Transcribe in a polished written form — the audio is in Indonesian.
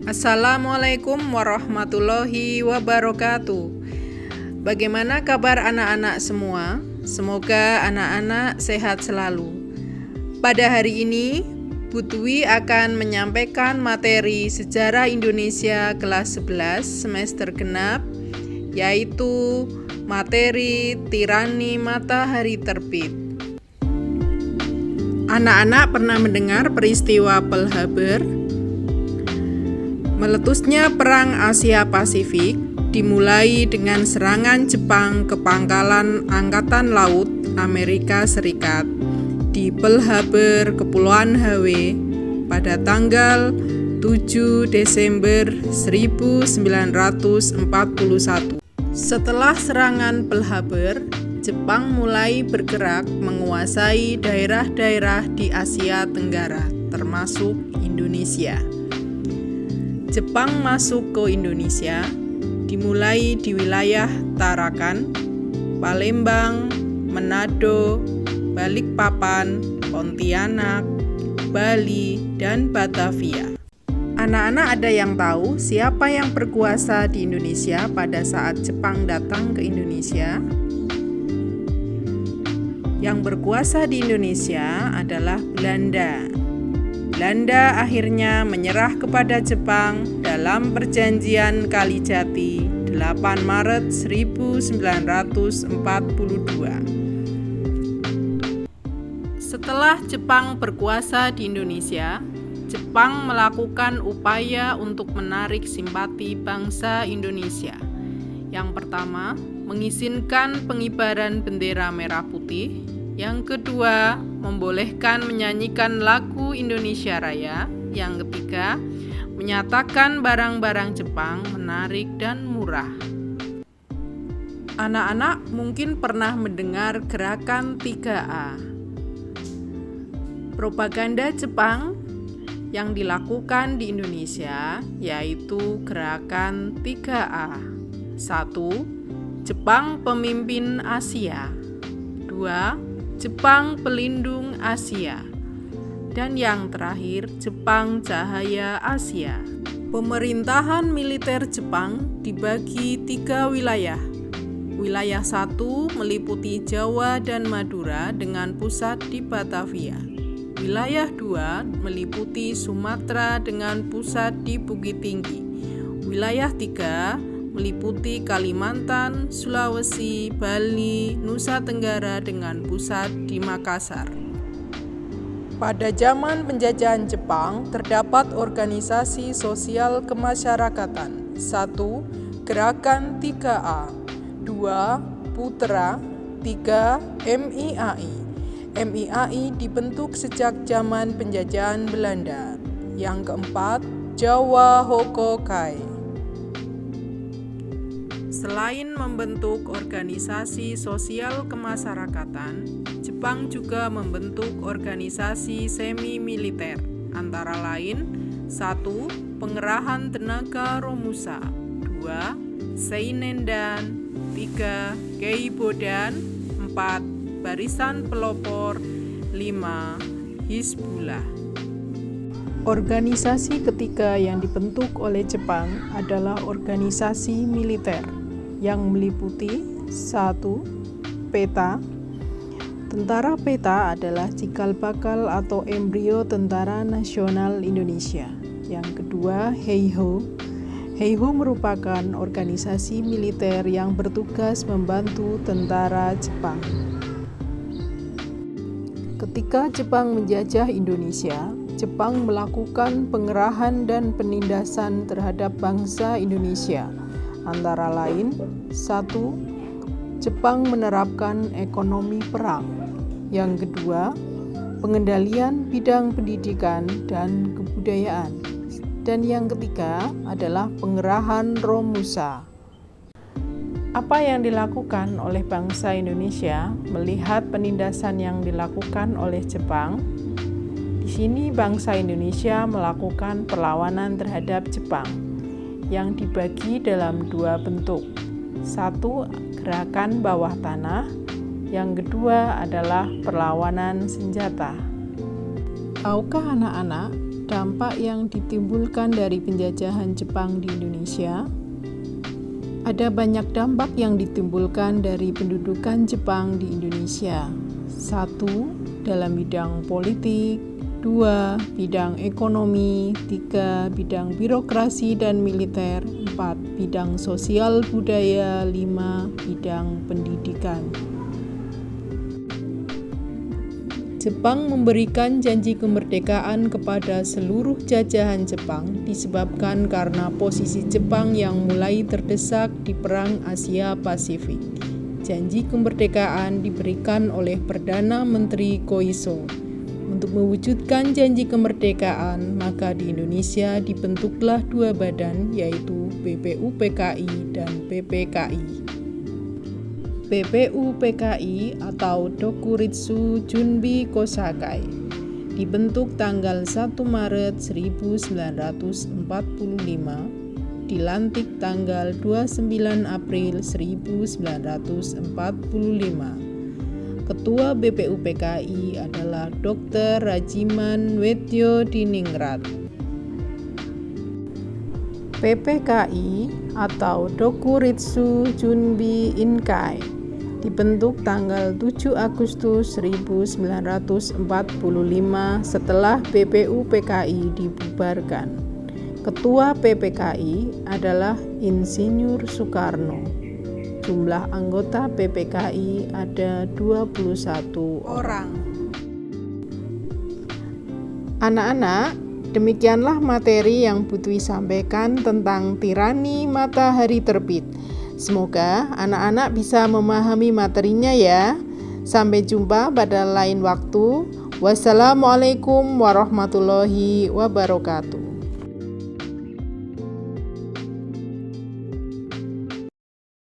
Assalamualaikum warahmatullahi wabarakatuh. Bagaimana kabar anak-anak semua? Semoga anak-anak sehat selalu. Pada hari ini, Bu Dwi akan menyampaikan materi Sejarah Indonesia kelas 11 semester genap, yaitu materi Tirani Matahari Terbit. Anak-anak pernah mendengar peristiwa Pearl Harbor? Meletusnya Perang Asia Pasifik dimulai dengan serangan Jepang ke pangkalan Angkatan Laut Amerika Serikat di Pearl Harbor, Kepulauan Hawaii pada tanggal 7 Desember 1941. Setelah serangan Pearl Harbor, Jepang mulai bergerak menguasai daerah-daerah di Asia Tenggara, termasuk Indonesia. Jepang masuk ke Indonesia dimulai di wilayah Tarakan, Palembang, Manado, Balikpapan, Pontianak, Bali, dan Batavia. Anak-anak ada yang tahu siapa yang berkuasa di Indonesia pada saat Jepang datang ke Indonesia? Yang berkuasa di Indonesia adalah Belanda. Belanda akhirnya menyerah kepada Jepang dalam Perjanjian Kalijati 8 Maret 1942. Setelah Jepang berkuasa di Indonesia, Jepang melakukan upaya untuk menarik simpati bangsa Indonesia. Yang pertama, mengizinkan pengibaran bendera merah putih. Yang kedua, membolehkan menyanyikan lagu Indonesia Raya. Yang ketiga, menyatakan barang-barang Jepang menarik dan murah. Anak-anak mungkin pernah mendengar gerakan 3A. Propaganda Jepang yang dilakukan di Indonesia yaitu gerakan 3A. 1. Jepang pemimpin Asia. 2. Jepang pelindung Asia. Dan yang terakhir, Jepang cahaya Asia. Pemerintahan militer Jepang dibagi 3 wilayah. Wilayah 1 meliputi Jawa dan Madura dengan pusat di Batavia. Wilayah 2 meliputi Sumatera dengan pusat di Bukit Tinggi. Wilayah 3 meliputi Kalimantan, Sulawesi, Bali, Nusa Tenggara dengan pusat di Makassar. Pada zaman penjajahan Jepang, terdapat organisasi sosial kemasyarakatan. 1. Gerakan 3A. 2. Putra. 3. MIAI. MIAI dibentuk sejak zaman penjajahan Belanda. Yang keempat, Jawa Hokokai. Selain membentuk organisasi sosial kemasyarakatan, Jepang juga membentuk organisasi semi-militer, antara lain 1. Pengerahan tenaga Romusa, 2. Seinendan, 3. Keibodan, 4. Barisan Pelopor, 5. Hizbullah. Organisasi ketiga yang dibentuk oleh Jepang adalah organisasi militer yang meliputi 1. Peta. Tentara Peta adalah cikal bakal atau embrio Tentara Nasional Indonesia. Yang kedua, Heiho. Heiho merupakan organisasi militer yang bertugas membantu tentara Jepang. Ketika Jepang menjajah Indonesia, Jepang melakukan pengerahan dan penindasan terhadap bangsa Indonesia. Antara lain, 1. Jepang menerapkan ekonomi perang. Yang kedua, pengendalian bidang pendidikan dan kebudayaan. Dan yang ketiga adalah pengerahan Romusa. Apa yang dilakukan oleh bangsa Indonesia melihat penindasan yang dilakukan oleh Jepang? Di sini bangsa Indonesia melakukan perlawanan terhadap Jepang yang dibagi dalam 2 bentuk. 1. Gerakan bawah tanah. Yang kedua adalah perlawanan senjata. Tahukah anak-anak Dampak yang ditimbulkan dari penjajahan Jepang di Indonesia. Ada banyak dampak yang ditimbulkan dari pendudukan Jepang di Indonesia. 1. Dalam bidang politik. 2. Bidang ekonomi. 3. Bidang birokrasi dan militer. 4. Bidang sosial budaya. 5. Bidang pendidikan. Jepang memberikan janji kemerdekaan kepada seluruh jajahan Jepang disebabkan karena posisi Jepang yang mulai terdesak di Perang Asia Pasifik. Janji kemerdekaan diberikan oleh Perdana Menteri Koiso. Untuk mewujudkan janji kemerdekaan, maka di Indonesia dibentuklah dua badan, yaitu BPUPKI dan PPKI. BPUPKI atau Dokuritsu Junbi Kosakai dibentuk tanggal 1 Maret 1945, dilantik tanggal 29 April 1945. Ketua BPUPKI adalah Dr. Rajiman Weddiodiningrat. PPKI atau Dokuritsu Junbi Inkai dibentuk tanggal 7 Agustus 1945 setelah BPUPKI dibubarkan. Ketua PPKI adalah Insinyur Soekarno. Jumlah anggota PPKI ada 21 orang. Anak-anak, demikianlah materi yang Putwi sampaikan tentang tirani matahari terbit. Semoga anak-anak bisa memahami materinya ya. Sampai jumpa pada lain waktu. Wassalamualaikum warahmatullahi wabarakatuh.